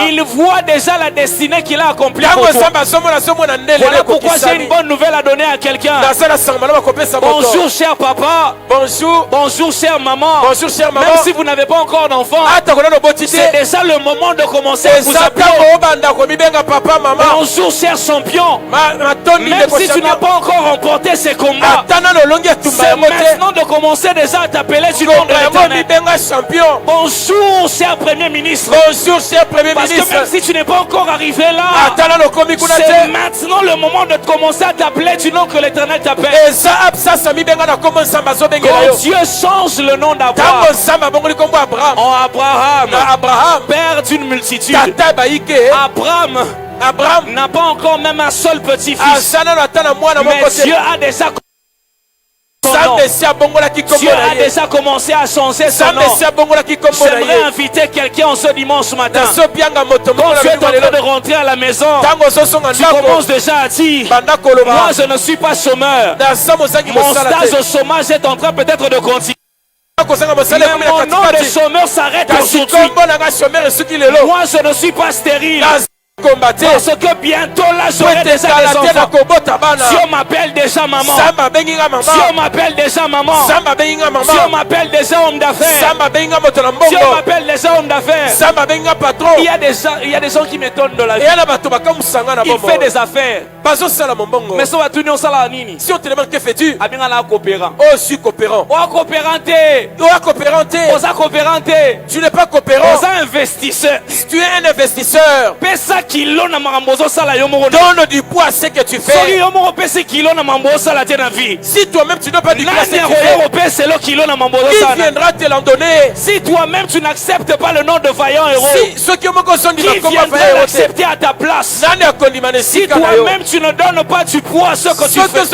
Speaker 2: il voit déjà la destinée qu'il a accomplie pour toi. Voilà pourquoi j'ai une bonne nouvelle à donner à quelqu'un. Bonjour cher papa. Bonjour chère maman. Même si vous n'avez pas encore d'enfant, c'est déjà le moment de commencer à vous appeler. Bonjour cher champion. Même si tu n'as pas encore remporté ces combats, c'est maintenant de commencer déjà à t'appeler du nom de l'Éternel. Bonjour cher premier ministre. Parce que même si tu n'es pas encore arrivé là, c'est maintenant le moment de commencer à t'appeler du nom que l'Éternel t'appelle. Quand Dieu change le nom d'Abraham en Abraham, père d'une multitude, Abraham n'a pas encore même un seul petit-fils, mais Dieu a déjà Dieu a déjà commencé à changer son nom. J'aimerais inviter quelqu'un en ce dimanche matin. Quand tu es en train de rentrer à la maison, tu commences déjà à dire: moi je ne suis pas chômeur. Mon stage au chômage est en train peut-être de continuer. Mais mon nom de chômeur s'arrête aujourd'hui. Moi je ne suis pas stérile. Parce que bientôt là j'aurai déjà des enfants. Dieu m'appelle déjà maman. Dieu m'appelle déjà maman. Dieu m'appelle déjà homme d'affaires. Dieu m'appelle déjà homme d'affaires. Il y a des gens qui m'étonnent de la vie. Il fait des affaires. Mais ça va tourner au salaire nini.
Speaker 3: Si on te demande que fais-tu?
Speaker 2: Abingala coopérant.
Speaker 3: Oh, je suis coopérant.
Speaker 2: Oh, coopéranté.
Speaker 3: Tu n'es pas coopérant.
Speaker 2: Investisseur.
Speaker 3: Tu es un investisseur. Donne du poids à ce que tu fais. Si toi-même tu n'as pas du poids à ce que tu fais, qui viendra te l'en donner?
Speaker 2: Si toi-même tu n'acceptes pas le nom de vaillant héros,
Speaker 3: si ceux qui
Speaker 2: viendra l'accepter à ta place? Si toi-même tu
Speaker 3: tu ne donnes pas du poids à ce que tu fais,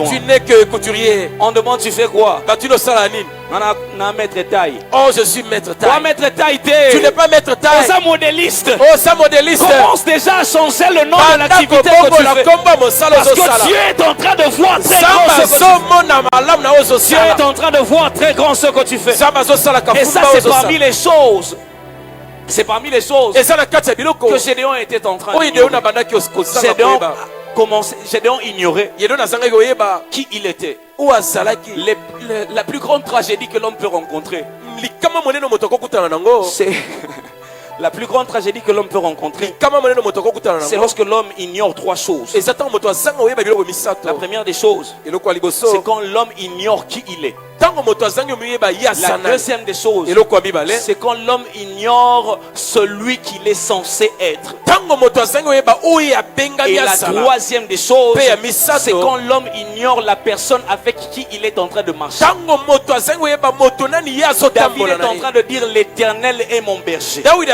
Speaker 2: tu n'es que couturier.
Speaker 3: on demande tu fais quoi?
Speaker 2: Na
Speaker 3: maître taille.
Speaker 2: Oh, je suis maître taille.
Speaker 3: Maître taille,
Speaker 2: tu n'es pas maître taille.
Speaker 3: Ça modéliste.
Speaker 2: Oh, ça modéliste.
Speaker 3: Commence déjà à changer le nom de l'activité que tu fais. Parce que Dieu est en train de voir très grand ce que tu fais. Dieu est en train de voir très grand ce que tu fais. Et ça, c'est parmi les choses. C'est parmi les choses que Gédéon était en train de Gédéon ignorait qui il était. La plus grande tragédie que l'homme peut rencontrer, c'est la plus grande tragédie que l'homme peut rencontrer, c'est lorsque l'homme ignore trois choses. La première des choses, c'est quand l'homme ignore qui il est. La deuxième des choses, c'est quand l'homme ignore celui qu'il est censé être. Et la troisième des choses, c'est quand l'homme ignore la personne avec qui il est en train de marcher. David est en train de dire l'Éternel est mon berger. Comme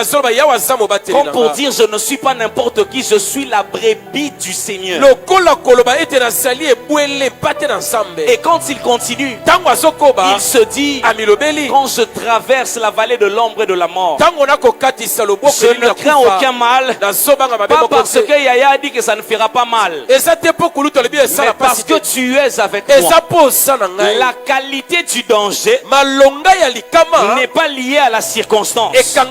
Speaker 3: pour dire je ne suis pas n'importe qui, je suis la brebis du Seigneur. Et quand il continue, il se dit, quand je traverse la vallée de l'ombre et de la mort, je ne crains aucun mal, pas parce que Yaya a dit que ça ne fera pas mal, mais parce que tu es avec moi. La qualité du danger n'est pas liée à la circonstance. La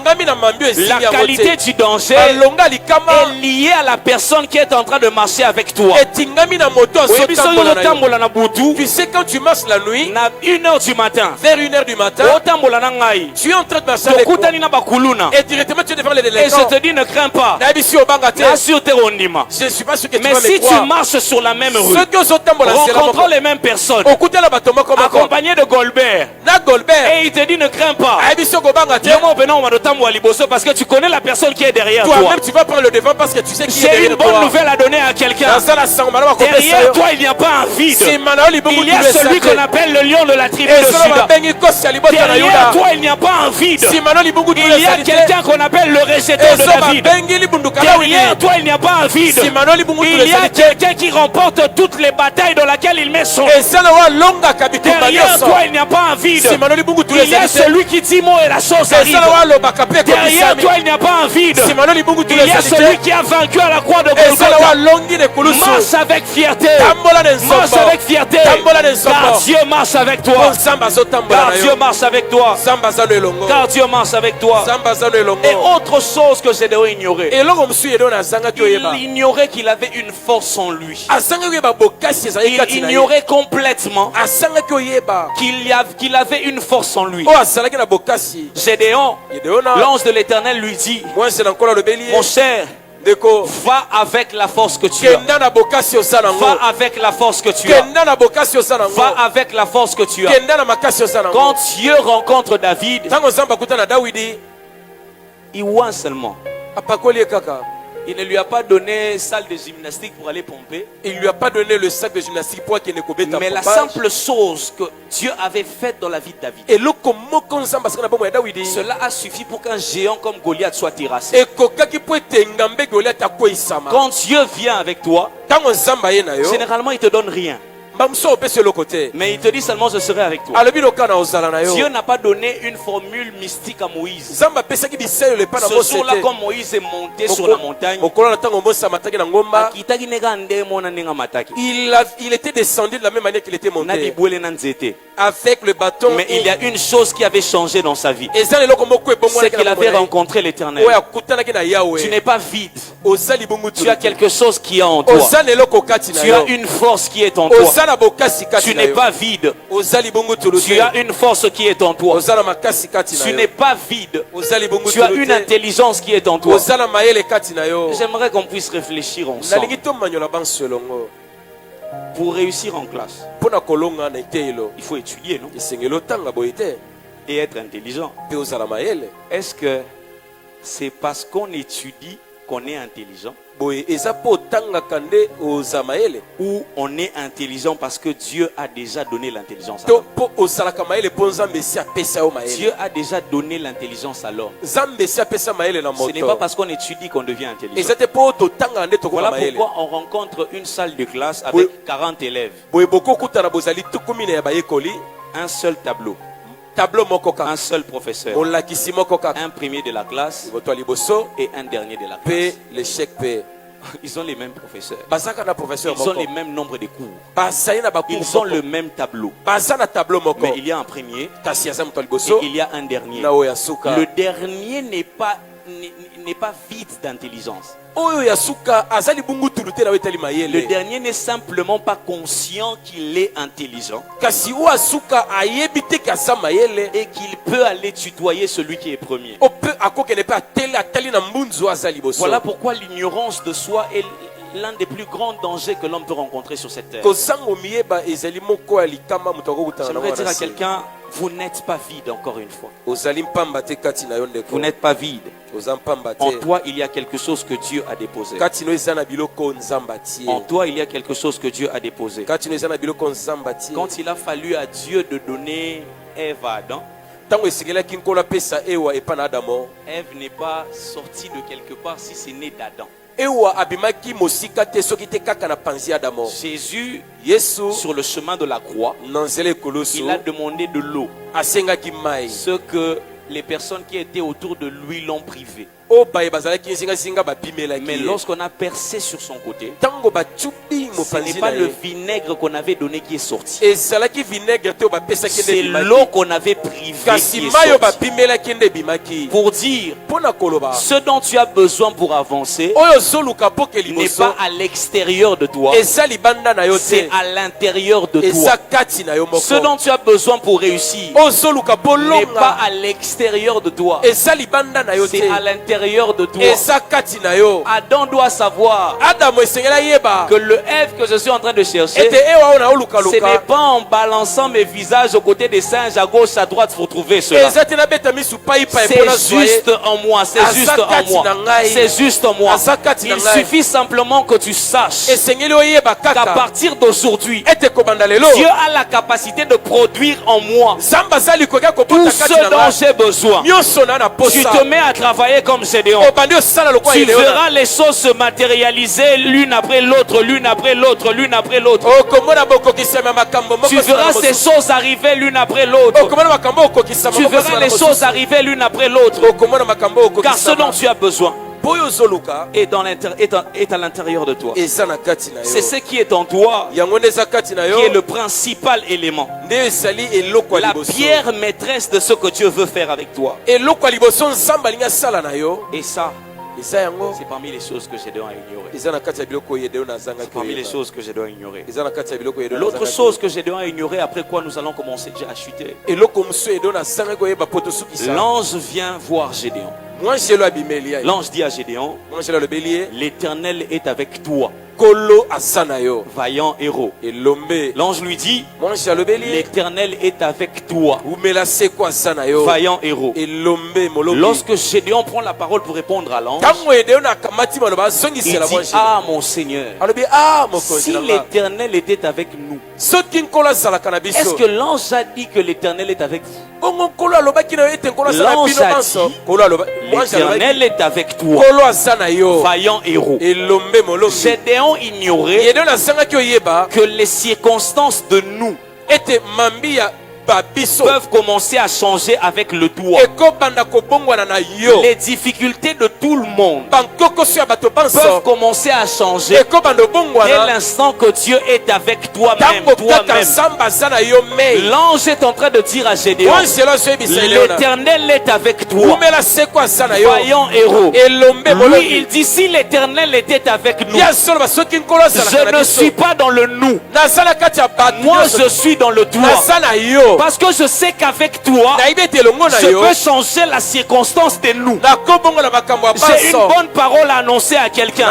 Speaker 3: qualité du danger est liée à la personne qui est en train de marcher avec toi.
Speaker 2: Tu sais, quand tu marches la nuit,
Speaker 3: 1h du matin,
Speaker 2: vers 1h du matin, tu es en train de marcher avec moi. Et directement tu es devant les délinquants.
Speaker 3: Et je te dis, ne crains pas.
Speaker 2: Je ne suis pas sûr que tu vas me croire.
Speaker 3: Mais si tu marches sur la même rue, rencontrant les mêmes personnes, accompagné de Golbert, et il te dit ne crains pas, parce que tu connais la personne qui est derrière toi.
Speaker 2: Toi-même tu vas prendre le devant parce que tu sais qui est derrière toi.
Speaker 3: J'ai une bonne nouvelle à donner à quelqu'un. Derrière toi il n'y a pas un vide. Il y a celui qu'on appelle le lion de la tribu de Juda. Derrière toi il n'y a pas un vide. Il y a quelqu'un qu'on appelle le rejeton de David. Derrière toi il n'y a pas un vide. Il y a quelqu'un qui remporte toutes les batailles dans lesquelles il met son nom. Derrière toi il n'y a pas un vide. Il y a celui qui dit mot et la chose arrive. Derrière toi il n'y a pas un vide. Il y a celui qui a vaincu à la croix de Golgotha. Marche avec fierté. Marche avec fierté. Car Dieu marche avec toi. Car Dieu marche avec toi. Car Dieu marche avec toi. Et autre chose que Gédéon ignorait, il ignorait qu'il avait une force en lui. Il ignorait complètement qu'il avait une force en lui. Gédéon, l'ange de l'Éternel lui dit, mon cher, va avec la force que tu as. Va avec la force que tu as. Va avec la force que tu as. Quand Dieu rencontre David, il voit seulement. Il ne lui a pas donné salle de gymnastique pour aller pomper.
Speaker 2: Il ne lui a pas donné le sac de gymnastique pour qu'il ne commette pas.
Speaker 3: Mais la simple chose que Dieu avait faite dans la vie de David, cela a suffi pour qu'un géant comme Goliath soit terrassé. Quand Dieu vient avec toi, généralement il ne te donne rien. Mais il te dit seulement je serai avec toi. Dieu n'a pas donné une formule mystique à Moïse. Ce jour-là, quand Moïse est monté sur la montagne,
Speaker 2: il était descendu de la même manière qu'il était monté avec le bâton.
Speaker 3: Mais il y a une chose qui avait changé dans sa vie, c'est qu'il avait rencontré l'Éternel. Tu n'es pas vide. Tu as quelque chose qui est en toi. Tu as une force qui est en toi. Tu n'es pas vide. Tu as une force qui est en toi. Tu n'es pas vide. Tu as une intelligence qui est en toi. J'aimerais qu'on puisse réfléchir ensemble. Pour réussir en classe, il faut étudier, non? Et être intelligent. Est-ce que c'est parce qu'on étudie
Speaker 1: qu'on est intelligent,
Speaker 2: ou
Speaker 1: on est intelligent parce que Dieu a déjà donné l'intelligence à
Speaker 2: l'homme.
Speaker 1: Dieu a déjà donné l'intelligence à l'homme. Ce n'est pas parce qu'on étudie qu'on devient intelligent. Voilà pourquoi on rencontre une salle de classe avec 40 élèves. Un seul tableau. Un seul professeur. Un premier de la classe et un dernier de la classe. Ils ont les mêmes professeurs. Ils ont les mêmes nombres de cours. Ils ont le même tableau. Mais il y a un premier et il y a un dernier. Le dernier n'est pas vide d'intelligence. Le dernier n'est simplement pas conscient qu'il est intelligent et qu'il peut aller tutoyer celui qui est premier. Voilà pourquoi l'ignorance de soi est l'un des plus grands dangers que l'homme peut rencontrer sur cette terre. J'aimerais dire à quelqu'un, vous n'êtes pas vide encore une fois. Vous n'êtes pas vide. En toi, il y a quelque chose que Dieu a déposé. En toi, il y a quelque chose que Dieu a déposé. Quand il a fallu à Dieu de donner Ève à Adam, Ève n'est pas sortie de quelque part si c'est né d'Adam. Jésus, sur le chemin de la croix, il a demandé de l'eau. Ce que les personnes qui étaient autour de lui l'ont privé. Mais lorsqu'on a percé sur son côté, ce n'est pas le vinaigre qu'on avait donné qui est sorti. C'est l'eau qu'on avait privée qui est sortie. Pour dire, ce dont tu as besoin pour avancer n'est pas à l'extérieur de toi, c'est à l'intérieur de toi. Ce dont tu as besoin pour réussir n'est pas à l'extérieur de toi, c'est à l'intérieur de toi. Adam doit savoir que le Ève que je suis en train de chercher, ce n'est pas en balançant mes visages aux côtés des singes à gauche à droite pour trouver cela. C'est juste en moi, c'est juste en moi, c'est juste en moi. Il suffit simplement que tu saches qu'à partir d'aujourd'hui, Dieu a la capacité de produire en moi tout ce dont j'ai besoin. Tu te mets à travailler comme Gédéon. Tu verras les choses se matérialiser l'une après l'autre, l'une après l'autre, l'une après l'autre. Tu verras ces choses arriver l'une après l'autre. Tu verras les choses arriver l'une après l'autre. Car ce dont tu as besoin est à l'intérieur de toi. C'est ce qui est en toi qui est le principal élément, la pierre maîtresse de ce que Dieu veut faire avec toi. Et ça, c'est parmi les choses que Gédéon a ignorées. C'est parmi les choses que Gédéon a ignorées. L'autre chose que Gédéon a ignorée, après quoi nous allons commencer déjà à chuter. L'ange vient voir Gédéon. L'ange dit à Gédéon, l'Éternel est avec toi, vaillant héros. L'ange lui dit, l'Éternel est avec toi, vaillant héros. Lorsque Gédéon prend la parole pour répondre à l'ange, il dit, ah mon Seigneur, si l'Éternel était avec nous, est-ce que l'ange a dit que l'Éternel est avec vous? L'ange a dit, l'Éternel est avec toi, vaillant héros. Gédéon ignorait que les circonstances de nous peuvent commencer à changer avec le doigt. Les difficultés de tout le monde peuvent commencer à changer dès l'instant que Dieu est avec toi-même. L'ange est en train de dire à Gédéon, l'Éternel est avec toi, vaillant héros. Lui, il dit, si l'Éternel était avec nous, je ne suis pas dans le nous, moi je suis dans le toi.
Speaker 2: Parce que je sais qu'avec toi, je peux changer la circonstance de nous. J'ai une bonne parole à annoncer à quelqu'un.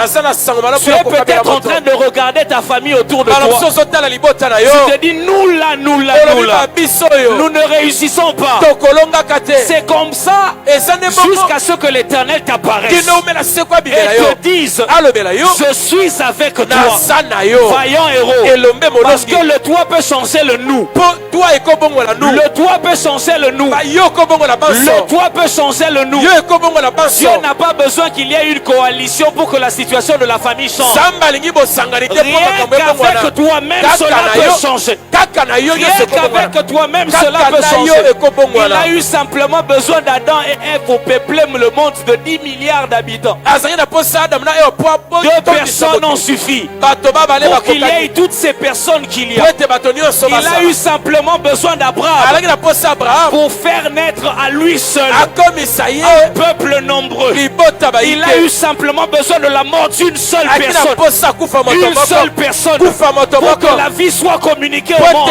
Speaker 2: Tu es peut-être en train de regarder ta famille autour de toi. Tu te dis, nous là, nous ne réussissons pas. C'est comme ça jusqu'à ce que l'Éternel t'apparaisse et te dise, je suis avec toi, vaillant héros. Parce que le toi peut changer le nous. Le toi peut changer le nous. Le toi peut changer le nous. Dieu n'a pas besoin qu'il y ait une coalition pour que la situation de la famille change. Rien qu'avec toi-même cela peut changer. Rien qu'avec toi-même cela peut changer. Il a eu simplement besoin d'Adam et Ève pour peupler le monde de 10 milliards d'habitants. 2 personnes ont suffi pour qu'il y ait toutes ces personnes qu'il y a. Il a eu simplement besoin d'Abraham pour faire naître à lui seul un peuple nombreux. Il a eu simplement besoin de la mort d'une seule personne. Une seule personne pour que la vie soit communiquée au monde.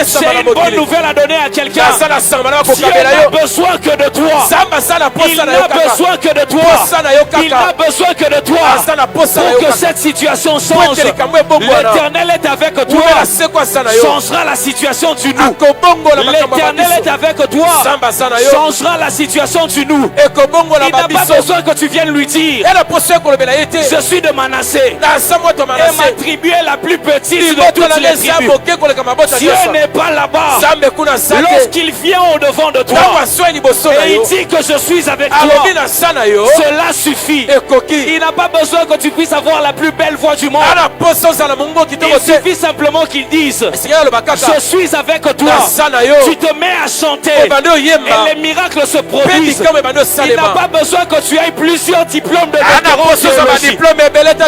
Speaker 2: C'est une bonne nouvelle à donner à quelqu'un. Dieu n'a besoin que de toi. Il n'a besoin que de toi. Il n'a besoin que de toi pour que cette situation change. L'Éternel est avec toi. Changera la situation du nous. L'Éternel est avec toi. Changera la situation du nous. Il n'a pas besoin que tu viennes lui dire, je suis de Manassé et ma tribu est la plus petite de toutes les tribus. Dieu n'est pas là-bas. Lorsqu'il vient au devant de toi et il dit que je suis avec toi, cela suffit. Il n'a pas besoin que tu puisses avoir la plus belle voix du monde. Il suffit simplement qu'il dise, je suis avec toi. Tu te mets à chanter et les miracles se produisent. Il n'a pas besoin que tu aies plusieurs diplômes de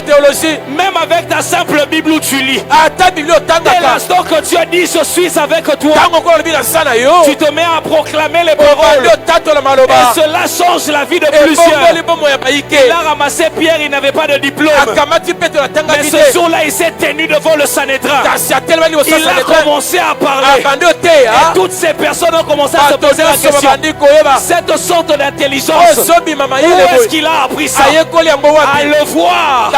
Speaker 2: théologie. Même avec ta simple Bible où tu lis, dès l'instant que Dieu dit je suis avec toi, tu te mets à proclamer les paroles et cela change la vie de plusieurs. Il a ramassé Pierre, il n'avait pas de diplôme, mais ce jour-là il s'est tenu devant le Sanhédrin. Il a commencé à parler et toutes ces personnes ont commencé à se poser la question, cette sorte d'intelligence, où est-ce qu'il a appris ça? À le voir,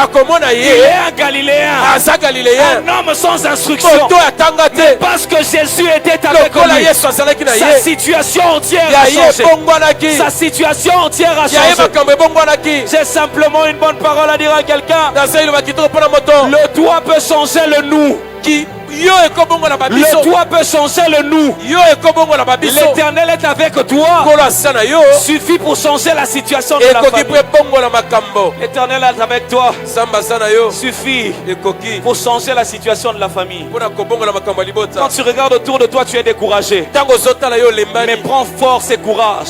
Speaker 2: il est un Galiléen, un homme sans instruction, mais parce que Jésus était avec lui, sa situation entière a changé. Sa situation entière a changé. J'ai simplement une bonne parole à dire à quelqu'un. Le toi peut changer le nous. Le toi peut changer le nous. L'Éternel est avec toi. Suffit pour changer la situation de la famille. L'Éternel est avec toi. Suffit pour changer la situation de la famille. Quand tu regardes autour de toi, tu es découragé. Mais prends force et courage,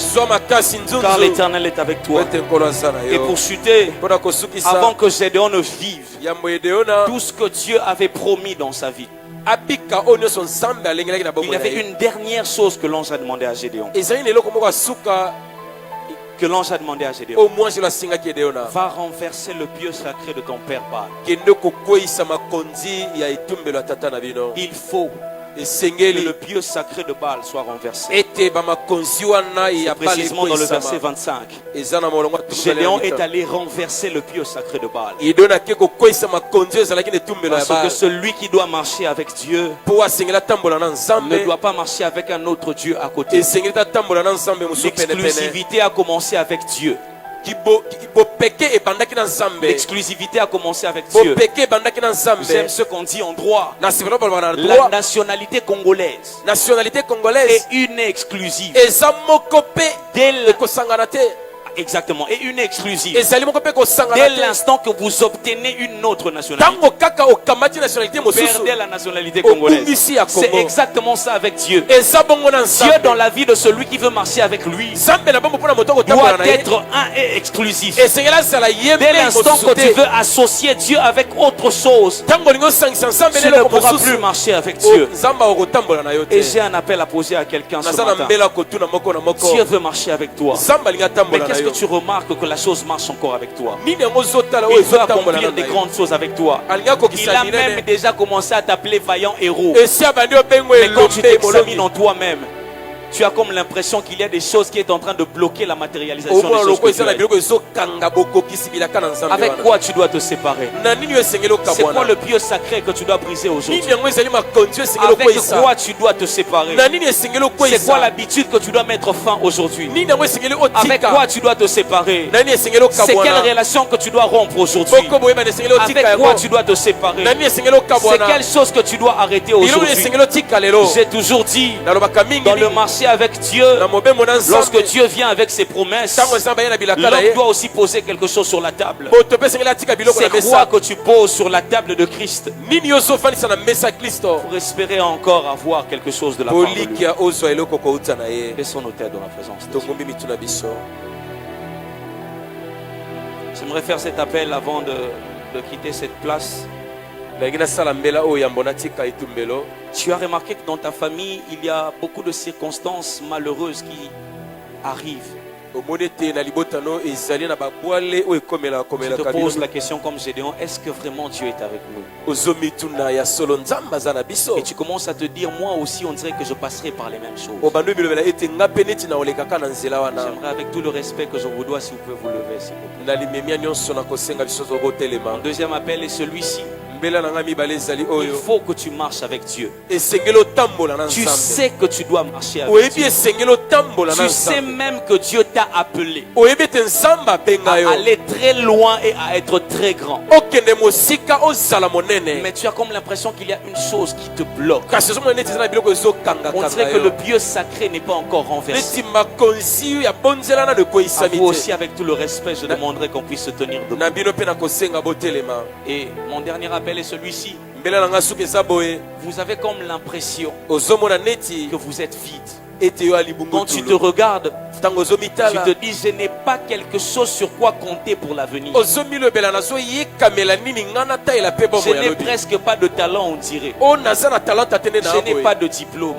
Speaker 2: car l'Éternel est avec toi. Et pour chuter, avant que Gédéon ne vive tout ce que Dieu avait promis dans sa vie, il y avait une dernière chose que l'ange a demandé à Gédéon. Que l'ange a demandé à Gédéon, va renverser le pieu sacré de ton père Baal. Il faut que le pieu sacré de Baal soit renversé. C'est précisément dans le verset 25. Gédéon est allé renverser le pieu sacré de Baal. Parce que celui qui doit marcher avec Dieu ne doit pas marcher avec un autre Dieu à côté. L'exclusivité a commencé avec Dieu. L'exclusivité a commencé avec Dieu. J'aime ce qu'on dit en droit. La nationalité congolaise est une exclusive. Exactement, et une exclusive. Dès l'instant que vous obtenez une autre nationalité, perdez la nationalité congolaise. C'est exactement ça avec Dieu. Dieu dans la vie de celui qui veut marcher avec lui doit être un et exclusif. Dès l'instant que tu veux associer Dieu avec autre chose, tu ne pourras plus marcher avec Dieu. Et j'ai un appel à poser à quelqu'un ce matin. Dieu veut marcher avec toi. Mais qu'est-ce
Speaker 1: que tu remarques que la chose marche encore avec toi? Il veut accomplir des grandes choses avec toi. Il a même déjà commencé à t'appeler vaillant héros. Mais quand tu t'examines en toi-même, tu as comme l'impression qu'il y a des choses qui sont en train de bloquer la matérialisation des choses que tu as. Avec quoi tu dois te séparer? C'est quoi le pieu sacré que tu dois briser aujourd'hui? Avec quoi tu dois te séparer? C'est quoi l'habitude que tu dois mettre fin aujourd'hui? Avec quoi tu dois te séparer? C'est quelle relation que tu dois rompre aujourd'hui? Avec quoi tu dois te séparer? C'est quelle chose que tu dois arrêter aujourd'hui? J'ai toujours dit, dans le marché avec Dieu, lorsque Dieu vient avec ses promesses, l'homme doit aussi poser quelque chose sur la table. C'est quoi que tu poses sur la table de Christ pour espérer encore avoir quelque chose de la part de lui? Laissons nos têtes dans la présence de Dieu. J'aimerais faire cet appel avant de quitter cette place. Tu as remarqué que dans ta famille, il y a beaucoup de circonstances malheureuses qui arrivent. Je te pose la question comme Gédéon, est-ce que vraiment Dieu est avec nous? Et tu commences à te dire, moi aussi on dirait que je passerai par les mêmes choses. J'aimerais avec tout le respect que je vous dois, si vous pouvez vous lever, s'il vous plaît. Mon deuxième appel est celui-ci. Il faut que tu marches avec Dieu. Tu sais que tu dois marcher avec Dieu. Tu sais même que Dieu t'a appelé à aller très loin et à être très grand. Mais tu as comme l'impression qu'il y a une chose qui te bloque. On dirait que le pieu sacré n'est pas encore renversé. À vous aussi, avec tout le respect, je demanderai qu'on puisse se tenir debout. Et mon dernier appel est celui-ci. Vous avez comme l'impression que vous êtes vide. Quand tu te regardes, tu te dis, je n'ai pas quelque chose sur quoi compter pour l'avenir. Je n'ai presque pas de talent, on dirait. Je n'ai pas de diplôme.